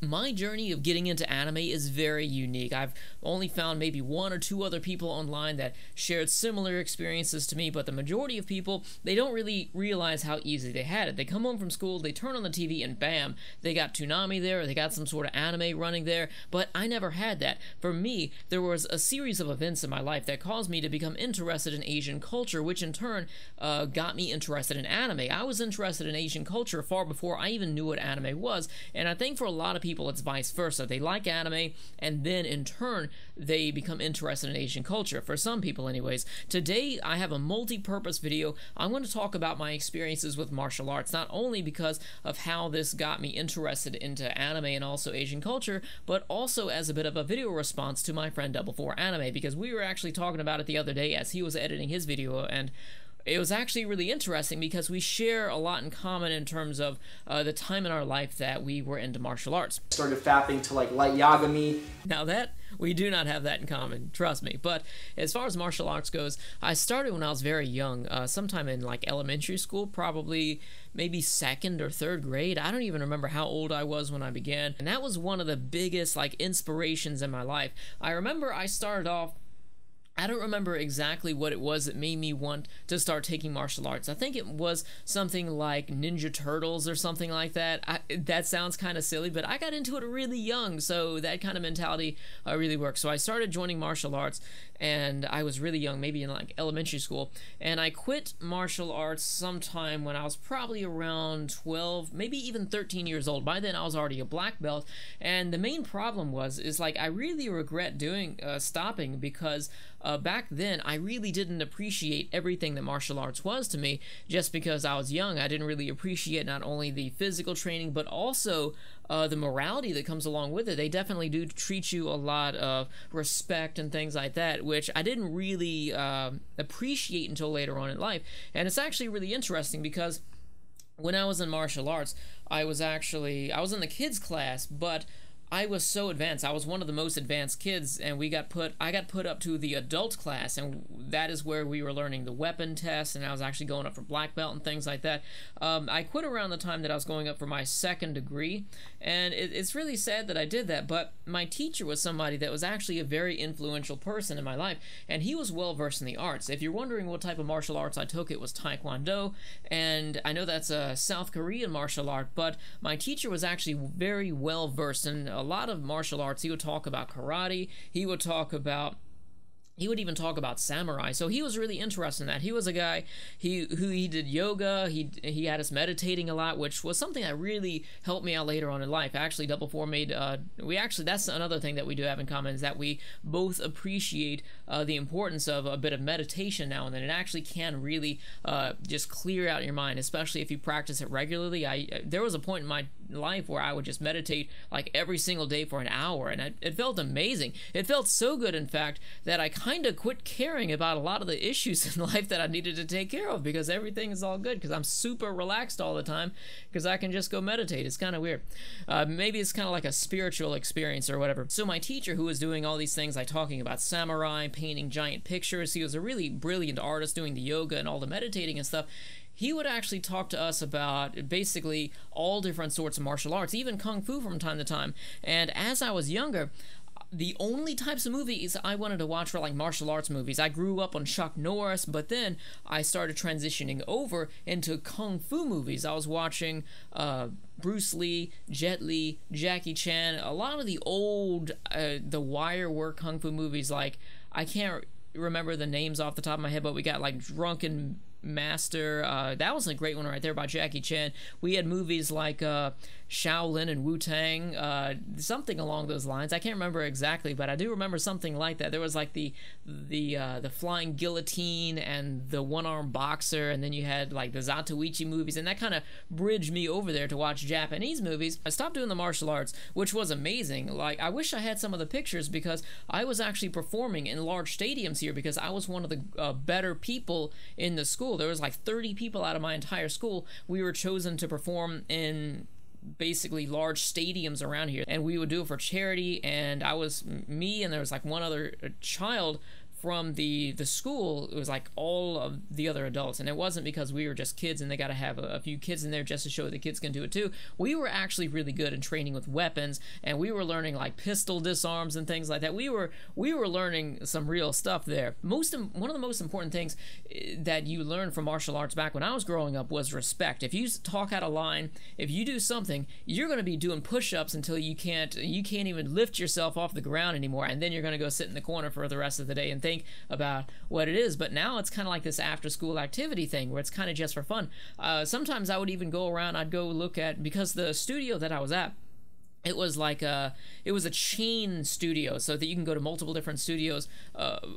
My journey of getting into anime is very unique. I've only found maybe one or two other people online that shared similar experiences to me, but the majority of people, they don't really realize how easy they had it. They come home from school, they turn on the TV, and bam, they got Toonami there, or they got some sort of anime running there, but I never had that. For me, there was a series of events in my life that caused me to become interested in Asian culture, which in turn got me interested in anime. I was interested in Asian culture far before I even knew what anime was, and I think for a lot of people, it's vice versa. They like anime, and then in turn, they become interested in Asian culture. For some people, anyways. Today, I have a multi-purpose video. I'm going to talk about my experiences with martial arts, not only because of how this got me interested into anime and also Asian culture, but also as a bit of a video response to my friend Double4 Anime, because we were actually talking about it the other day as he was editing his video, and it was actually really interesting because we share a lot in common in terms of the time in our life that we were into martial arts. Started fapping to like Light Yagami. Now that, we do not have that in common, trust me. But as far as martial arts goes, I started when I was very young, sometime in like elementary school, probably maybe 2nd or 3rd grade. I don't even remember how old I was when I began. And that was one of the biggest like inspirations in my life. I remember I started off, I don't remember exactly what it was that made me want to start taking martial arts. I think it was something like Ninja Turtles or something like that. That sounds kind of silly, but I got into it really young, so that kind of mentality really works. So I started joining martial arts, and I was really young, maybe in like elementary school, and I quit martial arts sometime when I was probably around 12, maybe even 13 years old. By then, I was already a black belt, and the main problem is like I really regret stopping because back then, I really didn't appreciate everything that martial arts was to me. Just because I was young, I didn't really appreciate not only the physical training, but also the morality that comes along with it. They definitely do treat you a lot of respect and things like that, which I didn't really appreciate until later on in life. And it's actually really interesting because when I was in martial arts, I was in the kids class, but I was so advanced. I was one of the most advanced kids, and I got put up to the adult class, and that is where we were learning the weapon test, and I was actually going up for black belt and things like that. I quit around the time that I was going up for my 2nd degree, and it's really sad that I did that, but my teacher was somebody that was actually a very influential person in my life, and he was well versed in the arts. If you're wondering what type of martial arts I took, it was Taekwondo, and I know that's a South Korean martial art, but my teacher was actually very well versed in a lot of martial arts. He would talk about karate, he would even talk about samurai, so he was really interested in that. He was a guy who did yoga, he had us meditating a lot, which was something that really helped me out later on in life. Actually, Double4 made, that's another thing that we do have in common, is that we both appreciate the importance of a bit of meditation now and then. It actually can really just clear out your mind, especially if you practice it regularly. There was a point in my life where I would just meditate like every single day for an hour, and it felt amazing. It felt so good, in fact, that I kind of quit caring about a lot of the issues in life that I needed to take care of, because everything is all good, because I'm super relaxed all the time, because I can just go meditate. It's kind of weird. Maybe it's kind of like a spiritual experience or whatever. So my teacher, who was doing all these things like talking about samurai, painting giant pictures, he was a really brilliant artist doing the yoga and all the meditating and stuff. He would actually talk to us about basically all different sorts of martial arts, even Kung Fu from time to time. And as I was younger, the only types of movies I wanted to watch were like martial arts movies. I grew up on Chuck Norris, but then I started transitioning over into Kung Fu movies. I was watching Bruce Lee, Jet Li, Jackie Chan, a lot of the old The Wire were Kung Fu movies. Like, I can't remember the names off the top of my head, but we got like Drunken Master, that was a great one right there by Jackie Chan. We had movies like Shaolin and Wu-Tang, something along those lines. I can't remember exactly, but I do remember something like that. There was like the flying guillotine and the one-armed boxer, and then you had like the Zatoichi movies, and that kind of bridged me over there to watch Japanese movies. I stopped doing the martial arts, which was amazing. Like, I wish I had some of the pictures, because I was actually performing in large stadiums here, because I was one of the better people in the school. There was like 30 people out of my entire school. We were chosen to perform in basically large stadiums around here, and we would do it for charity. And I was me, and there was like one other child from the school, it was like all of the other adults, and it wasn't because we were just kids and they got to have a few kids in there just to show the kids can do it too. We were actually really good in training with weapons, and we were learning like pistol disarms and things like that. We were learning some real stuff there. One of the most important things that you learn from martial arts back when I was growing up was respect. If you talk out of line, if you do something, you're going to be doing push-ups until you can't even lift yourself off the ground anymore, and then you're going to go sit in the corner for the rest of the day and think about what it is. But now it's kind of like this after-school activity thing where it's kind of just for fun. Sometimes I would even go around, I'd go look at, because the studio that I was at, it was like it was a chain studio, so that you can go to multiple different studios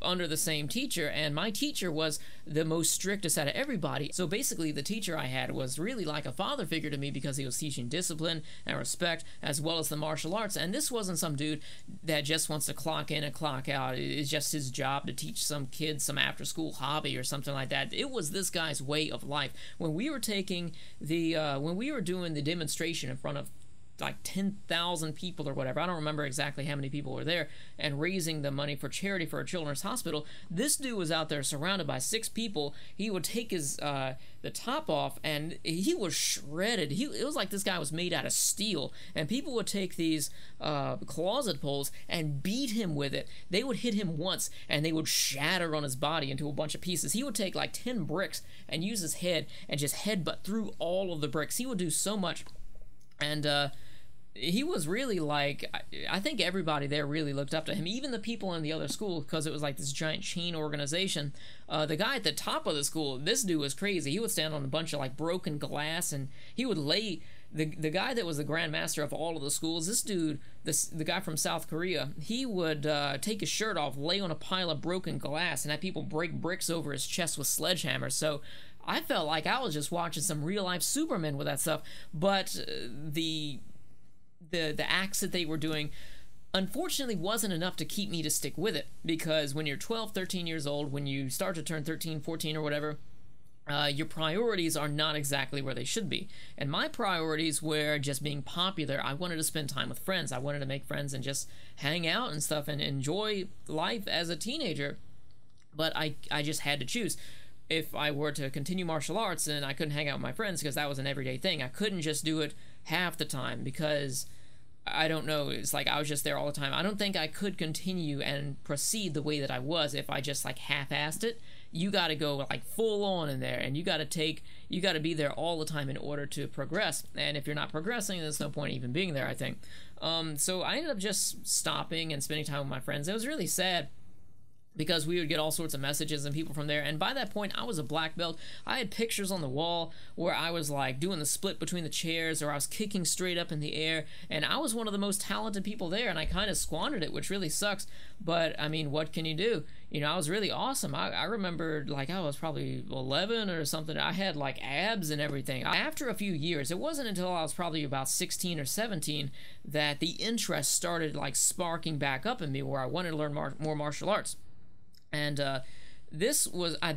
under the same teacher, and my teacher was the most strictest out of everybody. So basically the teacher I had was really like a father figure to me, because he was teaching discipline and respect as well as the martial arts. And this wasn't some dude that just wants to clock in and clock out. It's just his job to teach some kids some after school hobby or something like that. It was this guy's way of life. When we were taking the when we were doing the demonstration in front of like 10,000 people or whatever, I don't remember exactly how many people were there, and raising the money for charity for a children's hospital, this dude was out there surrounded by 6 people. He would take his the top off, and he was shredded. It was like this guy was made out of steel, and people would take these closet poles and beat him with it. They would hit him once and they would shatter on his body into a bunch of pieces. He would take like 10 bricks and use his head and just headbutt through all of the bricks. He would do so much. And he was really like, I think everybody there really looked up to him, even the people in the other school, because it was like this giant chain organization. The guy at the top of the school, this dude was crazy. He would stand on a bunch of like broken glass, and he would lay, the guy that was the grand master of all of the schools, this dude, the guy from South Korea, he would take his shirt off, lay on a pile of broken glass, and have people break bricks over his chest with sledgehammers. So I felt like I was just watching some real-life Superman with that stuff. But the acts that they were doing, unfortunately, wasn't enough to keep me to stick with it. Because when you're 12, 13 years old, when you start to turn 13, 14 or whatever, your priorities are not exactly where they should be. And my priorities were just being popular. I wanted to spend time with friends. I wanted to make friends and just hang out and stuff and enjoy life as a teenager. But I just had to choose. If I were to continue martial arts, then I couldn't hang out with my friends, because that was an everyday thing. I couldn't just do it half the time, because I don't know, it's like I was just there all the time. I don't think I could continue and proceed the way that I was if I just like half-assed it. You got to go like full on in there, and you got to be there all the time in order to progress. And if you're not progressing, there's no point even being there, I think. So I ended up just stopping and spending time with my friends. It was really sad, because we would get all sorts of messages and people from there. And by that point, I was a black belt. I had pictures on the wall where I was like doing the split between the chairs, or I was kicking straight up in the air, and I was one of the most talented people there, and I kind of squandered it, which really sucks. But I mean, what can you do? You know, I was really awesome. I remember like I was probably 11 or something. I had like abs and everything. After a few years, it wasn't until I was probably about 16 or 17 that the interest started like sparking back up in me, where I wanted to learn more martial arts. And I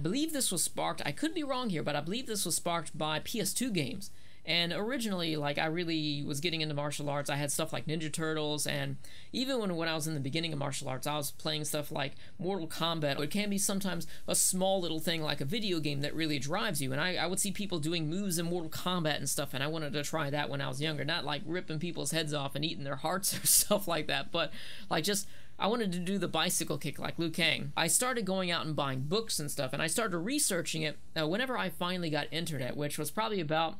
believe this was sparked, I could be wrong here, but I believe this was sparked by PS2 games. And originally, like, I really was getting into martial arts. I had stuff like Ninja Turtles, and even when I was in the beginning of martial arts, I was playing stuff like Mortal Kombat. It can be sometimes a small little thing like a video game that really drives you. And I would see people doing moves in Mortal Kombat and stuff, and I wanted to try that when I was younger. Not like ripping people's heads off and eating their hearts or stuff like that, but like just I wanted to do the bicycle kick like Liu Kang. I started going out and buying books and stuff, and I started researching it whenever I finally got internet, which was probably about,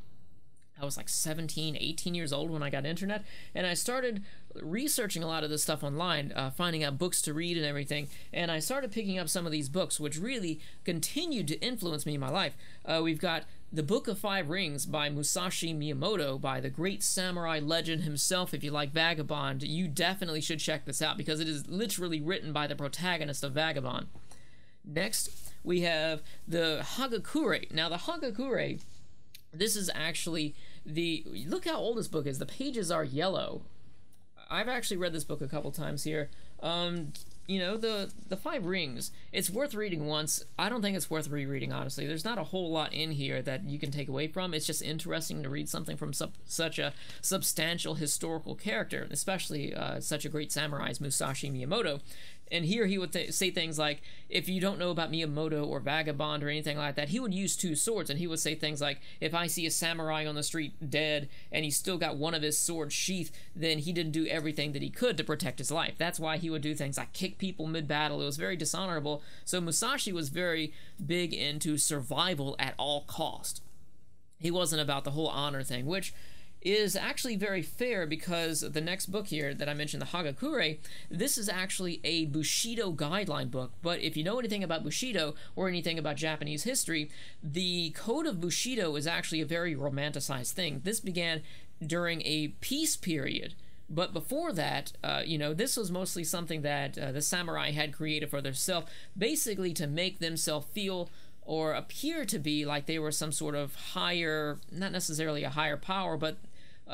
I was like 17, 18 years old when I got internet, and I started researching a lot of this stuff online, finding out books to read and everything, and I started picking up some of these books, which really continued to influence me in my life. We've got The Book of Five Rings by Musashi Miyamoto, by the great samurai legend himself. If you like Vagabond, you definitely should check this out, because it is literally written by the protagonist of Vagabond. Next, we have the Hagakure. Now, the Hagakure, this is actually look how old this book is. The pages are yellow. I've actually read this book a couple times here. you know, the Five Rings, it's worth reading once. I don't think it's worth rereading, honestly. There's not a whole lot in here that you can take away from. It's just interesting to read something from such a substantial historical character, especially such a great samurai as Musashi Miyamoto. And here he would say things like, if you don't know about Miyamoto or Vagabond or anything like that, he would use two swords, and he would say things like, if I see a samurai on the street dead and he's still got one of his swords sheathed, then he didn't do everything that he could to protect his life. That's why he would do things like kick people mid-battle. It was very dishonorable. So Musashi was very big into survival at all cost. He wasn't about the whole honor thing, which is actually very fair, because the next book here that I mentioned, the Hagakure, this is actually a Bushido guideline book. But if you know anything about Bushido or anything about Japanese history, the code of Bushido is actually a very romanticized thing. This began during a peace period. But before that, you know, this was mostly something that the samurai had created for themselves, basically to make themselves feel or appear to be like they were some sort of higher, not necessarily a higher power, but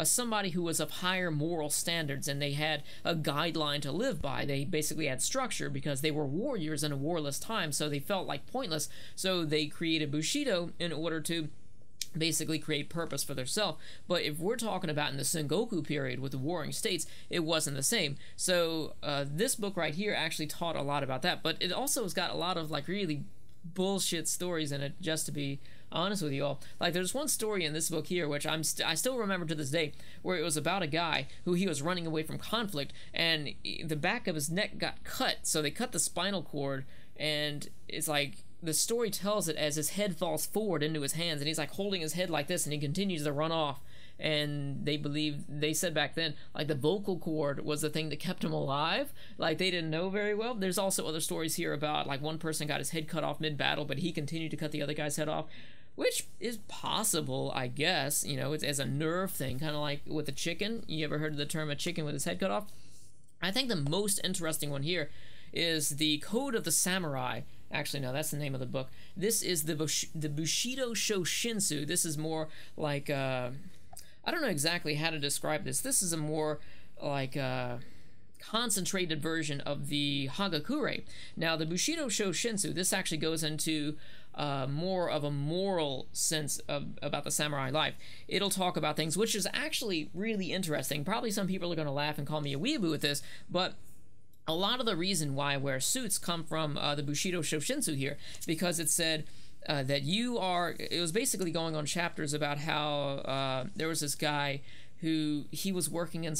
somebody who was of higher moral standards, and they had a guideline to live by. They basically had structure because they were warriors in a warless time, so they felt like pointless. So they created Bushido in order to basically create purpose for themselves. But if we're talking about in the Sengoku period with the warring states, it wasn't the same. So this book right here actually taught a lot about that, but it also has got a lot of like really bullshit stories in it, just to be honest with you all. Like, there's one story in this book here which I still remember to this day, where it was about a guy who he was running away from conflict, and the back of his neck got cut, so they cut the spinal cord, and it's like the story tells it as his head falls forward into his hands, and he's like holding his head like this, and he continues to run off. And they said back then, like, the vocal cord was the thing that kept him alive. Like, they didn't know very well. There's also other stories here about, like, one person got his head cut off mid-battle, but he continued to cut the other guy's head off, which is possible, I guess. You know, it's as a nerve thing, kind of like with a chicken. You ever heard of the term a chicken with his head cut off? I think the most interesting one here is the Code of the Samurai. Actually, no, that's the name of the book. This is the Bushido Shoshinsu. This is more like I don't know exactly how to describe this. This is a more like concentrated version of the Hagakure. Now, the Bushido Shoshinsu, this actually goes into more of a moral sense about the samurai life. It'll talk about things, which is actually really interesting. Probably some people are going to laugh and call me a weeaboo with this, but a lot of the reason why I wear suits come from the Bushido Shoshinsu here, because it said that it was basically going on chapters about how there was this guy who he was working in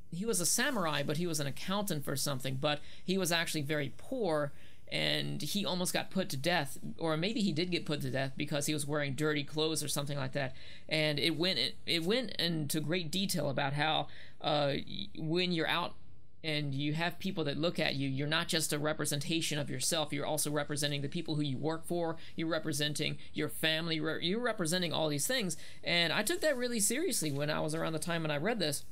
he was a samurai, but he was an accountant for something, but he was actually very poor, and he almost got put to death, or maybe he did get put to death because he was wearing dirty clothes or something like that. And it went into great detail about how when you're out and you have people that look at you, you're not just a representation of yourself, you're also representing the people who you work for, you're representing your family, you're representing all these things. And I took that really seriously when I was around the time when I read this,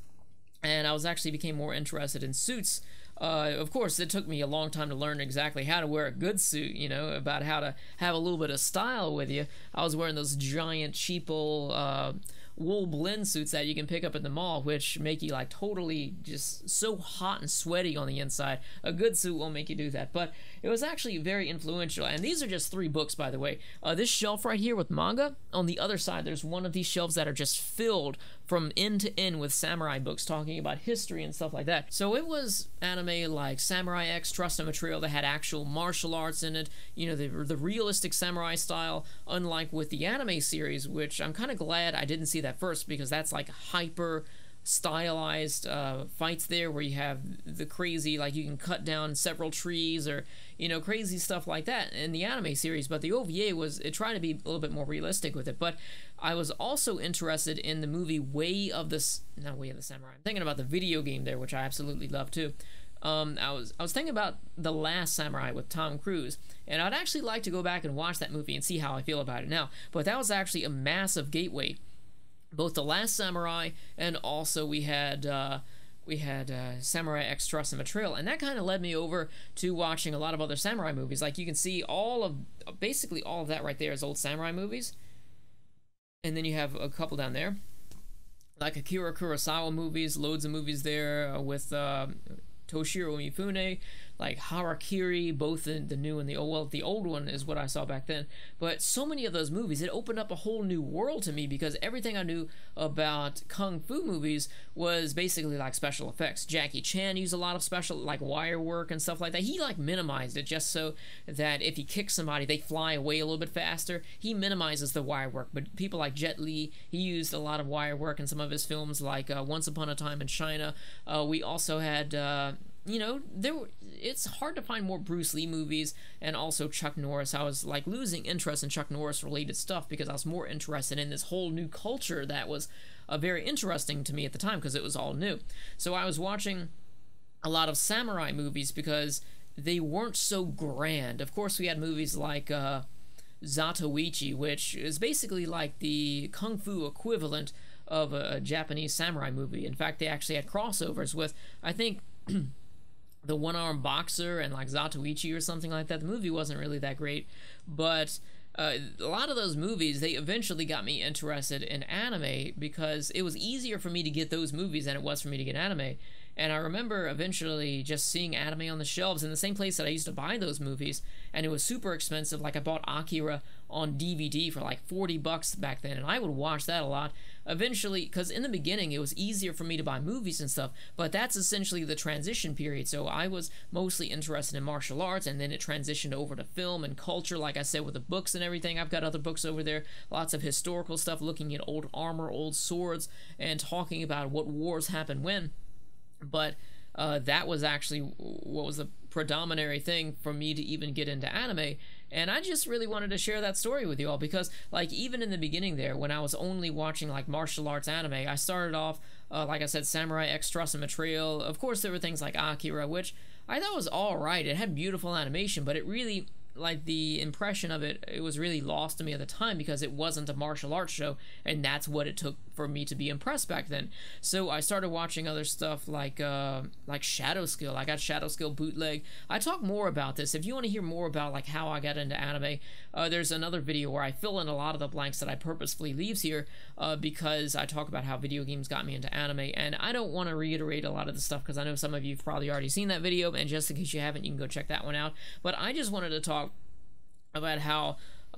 and I actually became more interested in suits. Of course, it took me a long time to learn exactly how to wear a good suit, you know, about how to have a little bit of style with you. I was wearing those giant, cheapo wool blend suits that you can pick up at the mall, which make you like totally just so hot and sweaty on the inside. A good suit won't make you do that, but it was actually very influential. And these are just 3 books, by the way. This shelf right here with manga, on the other side there's one of these shelves that are just filled from end to end with samurai books talking about history and stuff like that. So it was anime like Samurai X Trust and Betrayal that had actual martial arts in it, you know, the realistic samurai style, unlike with the anime series, which I'm kind of glad I didn't see that first, because that's like hyper stylized fights there, where you have the crazy, like you can cut down several trees, or, you know, crazy stuff like that in the anime series. But the OVA it tried to be a little bit more realistic with it. But I was also interested in the movie not Way of the Samurai. I'm thinking about the video game there, which I absolutely love too. I was thinking about The Last Samurai with Tom Cruise, and I'd actually like to go back and watch that movie and see how I feel about it now. But that was actually a massive gateway. Both The Last Samurai, and also we had Samurai X Trust and Betrayal, and that kind of led me over to watching a lot of other samurai movies. Like, you can see basically all of that right there is old samurai movies, and then you have a couple down there, like Akira Kurosawa movies, loads of movies there with Toshiro Mifune, like Harakiri, both in the new and the old. Well, the old one is what I saw back then. But so many of those movies, it opened up a whole new world to me because everything I knew about kung fu movies was basically like special effects. Jackie Chan used a lot of special, like wire work and stuff like that. He like minimized it just so that if he kicks somebody, they fly away a little bit faster. He minimizes the wire work. But people like Jet Li, he used a lot of wire work in some of his films, like Once Upon a Time in China. We also had it's hard to find more Bruce Lee movies, and also Chuck Norris. I was like losing interest in Chuck Norris related stuff because I was more interested in this whole new culture that was very interesting to me at the time because it was all new. So I was watching a lot of samurai movies because they weren't so grand. Of course, we had movies like Zatoichi, which is basically like the kung fu equivalent of a Japanese samurai movie. In fact, they actually had crossovers with, I think, the one-armed boxer and like Zatoichi or something like that. The movie wasn't really that great, but a lot of those movies, they eventually got me interested in anime because it was easier for me to get those movies than it was for me to get anime. And I remember eventually just seeing anime on the shelves in the same place that I used to buy those movies, and it was super expensive. Like I bought Akira on DVD for like $40 back then, and I would watch that a lot. Eventually, because in the beginning it was easier for me to buy movies and stuff, but that's essentially the transition period. So I was mostly interested in martial arts, and then it transitioned over to film and culture, like I said, with the books and everything. I've got other books over there, lots of historical stuff, looking at old armor, old swords, and talking about what wars happened when. But that was actually what was the predominant thing for me to even get into anime. And I just really wanted to share that story with you all because, like, even in the beginning there, when I was only watching, like, martial arts anime, I started off, like I said, Samurai X Trust and Betrayal. Of course, there were things like Akira, which I thought was alright. It had beautiful animation, but it really, like, the impression of it, it was really lost to me at the time because it wasn't a martial arts show, and that's what it took for me to be impressed back then. So I started watching other stuff like Shadow Skill. I got Shadow Skill bootleg. I talk more about this. If you want to hear more about like how I got into anime, there's another video where I fill in a lot of the blanks that I purposefully leaves here because I talk about how video games got me into anime, and I don't want to reiterate a lot of the stuff because I know some of you have probably already seen that video, and just in case you haven't, you can go check that one out. But I just wanted to talk about how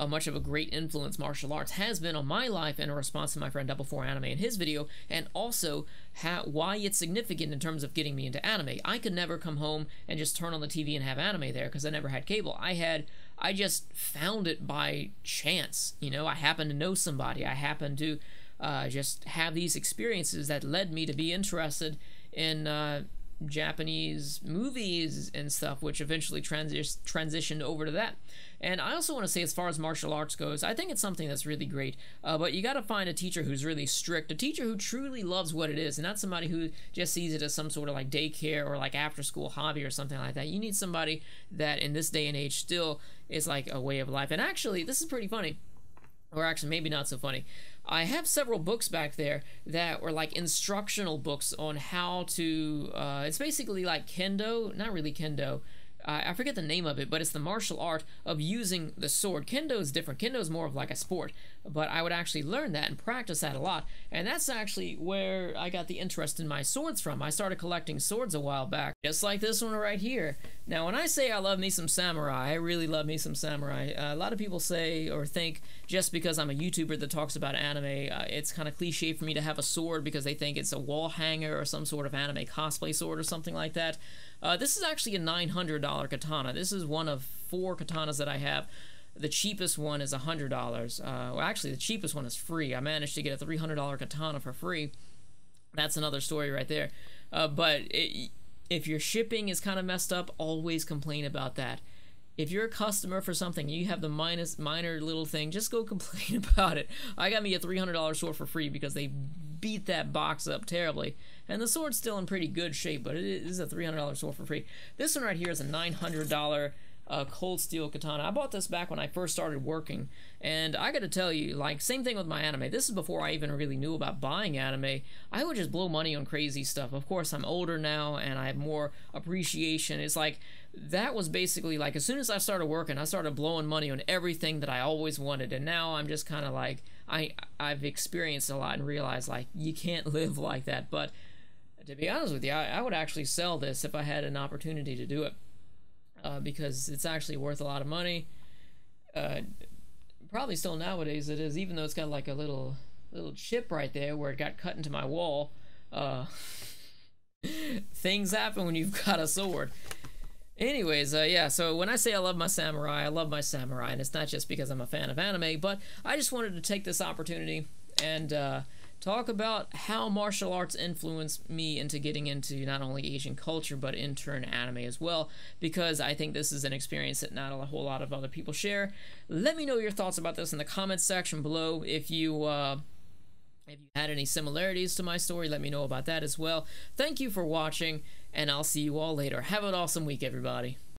much of a great influence martial arts has been on my life in response to my friend Double Four Anime in his video, and also why it's significant in terms of getting me into anime. I could never come home and just turn on the TV and have anime there because I never had cable. I just found it by chance. You know, I happened to know somebody. I happened to just have these experiences that led me to be interested in Japanese movies and stuff, which eventually transitioned over to that. And I also want to say, as far as martial arts goes, I think it's something that's really great, but you got to find a teacher who's really strict, a teacher who truly loves what it is, and not somebody who just sees it as some sort of like daycare or like after school hobby or something like that. You need somebody that in this day and age still is like a way of life. And actually, this is pretty funny, or actually maybe not so funny. I have several books back there that were like instructional books on how to, it's basically like kendo, not really kendo, I forget the name of it, but it's the martial art of using the sword. Kendo is different. Kendo is more of like a sport, but I would actually learn that and practice that a lot, and that's actually where I got the interest in my swords from. I started collecting swords a while back, just like this one right here. Now, when I say I love me some samurai, I really love me some samurai. A lot of people say or think just because I'm a YouTuber that talks about anime, it's kind of cliche for me to have a sword because they think it's a wall hanger or some sort of anime cosplay sword or something like that. This is actually a $900 katana. This is one of 4 katanas that I have. The cheapest one is $100. Well, actually, the cheapest one is free. I managed to get a $300 katana for free. That's another story right there. If your shipping is kind of messed up, always complain about that. If you're a customer for something, you have the minor little thing, just go complain about it. I got me a $300 sword for free because they beat that box up terribly. And the sword's still in pretty good shape, but it is a $300 sword for free. This one right here is a $900 cold steel katana. I bought this back when I first started working, and I gotta tell you, like, same thing with my anime. This is before I even really knew about buying anime. I would just blow money on crazy stuff. Of course, I'm older now, and I have more appreciation. It's like, that was basically like, as soon as I started working, I started blowing money on everything that I always wanted, and now I'm just kind of like, I've experienced a lot and realized, like, you can't live like that. But To be honest with you, I would actually sell this if I had an opportunity to do it, because it's actually worth a lot of money. Probably still nowadays it is, even though it's got like a little chip right there where it got cut into my wall. Things happen when you've got a sword. Anyways, yeah, so when I say I love my samurai, and it's not just because I'm a fan of anime, but I just wanted to take this opportunity and talk about how martial arts influenced me into getting into not only Asian culture, but in turn anime as well, because I think this is an experience that not a whole lot of other people share. Let me know your thoughts about this in the comments section below. If you had any similarities to my story, let me know about that as well. Thank you for watching, and I'll see you all later. Have an awesome week, everybody.